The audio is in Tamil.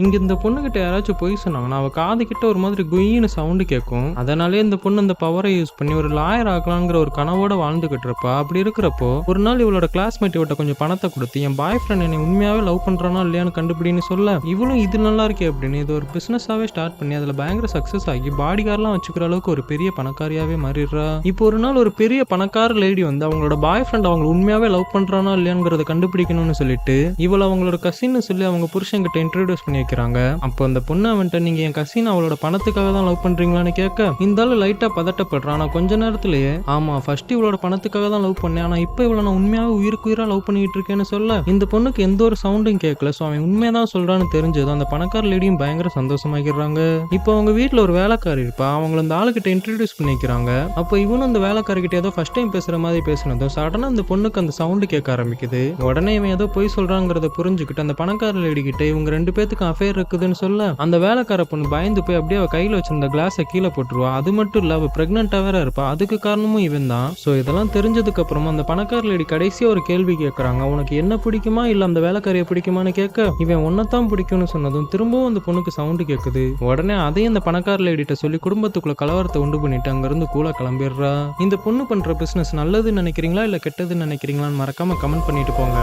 இங்க இந்த பொண்ணுகிட்ட யாராச்சும் பொய் சொன்னாங்கன்னா, அவ காது கிட்ட ஒரு மாதிரி குய்ன்னு சவுண்டு கேட்கும். அதனாலேயே இந்த பொண்ணு அந்த பவரை யூஸ் பண்ணி ஒரு லாயர் ஆகலாங்கிற ஒரு கனவோட வாழ்ந்துகிட்டு இருப்பா. அப்படி இருக்கிறப்போ, ஒரு நாள் இவளோட கிளாஸ்மேட் இவட்ட கொஞ்சம் பணத்த குடுத்து, என் பாய் ஃப்ரெண்ட் என்னை உண்மையாவே லவ் பண்றானா இல்லையான்னு கண்டுபிடின்னு சொல்ல, இவளும் இது நல்லா இருக்கே அப்படின்னு இது ஒரு பிசினஸாவே ஸ்டார்ட் பண்ணி அதுல பயங்கர சக்சஸ் ஆகி பாடிகார்ட்லாம் வச்சுக்கிற அளவுக்கு ஒரு பெரிய பணக்காரியாவே மாறிடுறா. இப்போ ஒரு நாள் ஒரு பெரிய பணக்கார லேடி வந்து அவங்களோட பாய் ஃப்ரெண்ட் அவங்க உண்மையாவே லவ் பண்றானா இல்லையாங்கிறத கண்டுபிடிக்கணும்னு சொல்லிட்டு இவள அவங்களோட கசின்னு சொல்லி அவங்க புருஷன் கிட்ட இன்ட்ரோடியூஸ் பண்ணி வைக்கிறாங்க. அப்போ அந்த பொண்ணு அவன்கிட்ட நீங்க என் கசின் அவளோட பணத்துக்காக தான் லவ் பண்றீங்களான்னு கேட்க, இந்த ஆளு லைட்டா பதட்டப்படுறான். ஆனா கொஞ்ச நேரத்திலேயே ஆமா ஃபர்ஸ்ட் இவளோட பணத்துக்காக தான் லவ் பண்ணேன், ஆனா இப்போ இவளை நான் உண்மையாவே உயிருக்கு உயிரா லவ் பண்ணிட்டு இருக்கேன்னு சொல்ல, இந்த பொண்ணுக்கு எந்த ஒரு சவுண்டும் கேட்கல. ஸோ அவன் உண்மையதான் சொல்றான்னு தெரிஞ்சது அந்த பணக்கார லேடியும் பயங்கர சந்தோஷமாகிறாங்க. இப்போ அவங்க வீட்டுல ஒரு வேலைக்காரி இருப்பா, அவங்கள அந்த ஆளுகிட்ட இன்ட்ரடியூஸ் பண்ணிக்கிறாங்க. அப்போ இவனும் அந்த வேலைக்காரிக்கிட்ட ஏதோ ஃபர்ஸ்ட் டைம் பேசுற மாதிரி பேசினதும் சடனா அந்த பொண்ணுக்கு அந்த சவுண்டு கேட்க ஆரம்பிக்குது. உடனே இவன் ஏதோ போய் சொல்றாங்கிறத புரிஞ்சுக்கிட்டு அந்த பணக்கார லேடி கிட்ட இவங்க ரெண்டு பேத்துக்கும் அஃபேர் இருக்குதுன்னு சொல்ல, அந்த வேலைக்கார பொண்ணு பயந்து போய் அப்படியே அவ கையில வச்சிருந்த கிளாஸை கீழே போட்டுருவா. அது மட்டும் இல்ல அவ பிரெக்னெண்டா வேற இருப்பா. அதுக்கு காரணமும் இவன் தான். ஸோ இதெல்லாம் தெரிஞ்சதுக்கு அப்புறமா அந்த பணக்கார லேடி கடைசியா ஒரு கேள்வி கேட்கறாங்க, உனக்கு என்ன பிடிக்குமா இல்ல அந்த வேலைக்காரியை பிடிக்குமான்னு கேட்க, இவன் ஒன்னதான் பிடிக்கும்னு சொன்னதும் திரும்பவும் அந்த பொண்ணுக்கு சவுண்டு கேட்குது. உடனே அதையும் அந்த பணக்கார லேடிட்ட சொல்லி குடும்பத்துக்குள்ள கலவரத்தை உண்டு பண்ணிட்டு அங்கிருந்து கூலா கிளம்பிடுறா. இந்த பொண்ணு பண்ற பிசினஸ் நல்லதுன்னு நினைக்கிறீங்களா இல்ல கெட்டதுன்னு நினைக்கிறீங்களான்னு மறக்காம கமெண்ட் பண்ணிட்டு போங்க.